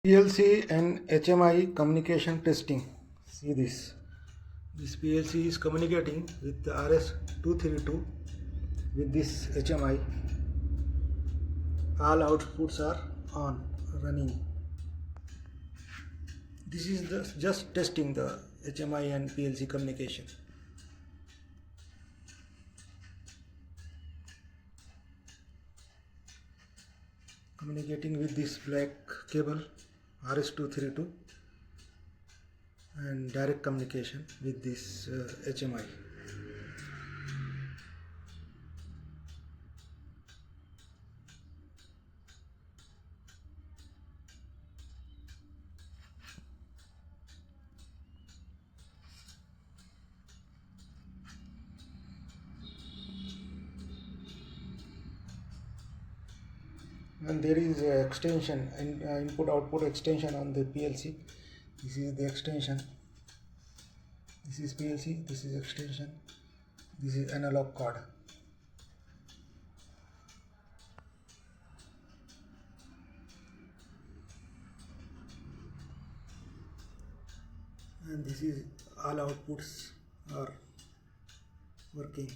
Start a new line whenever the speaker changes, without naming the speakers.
PLC and HMI communication testing. See this. This PLC is communicating with the RS-232 with this HMI. All outputs are on, running. This is just testing the HMI and PLC communication. Communicating with this black cable RS-232 and direct communication with this HMI. And there is a extension and input output extension on the PLC. This is the extension. This is PLC, this is extension, this is analog card. And this is all outputs are working.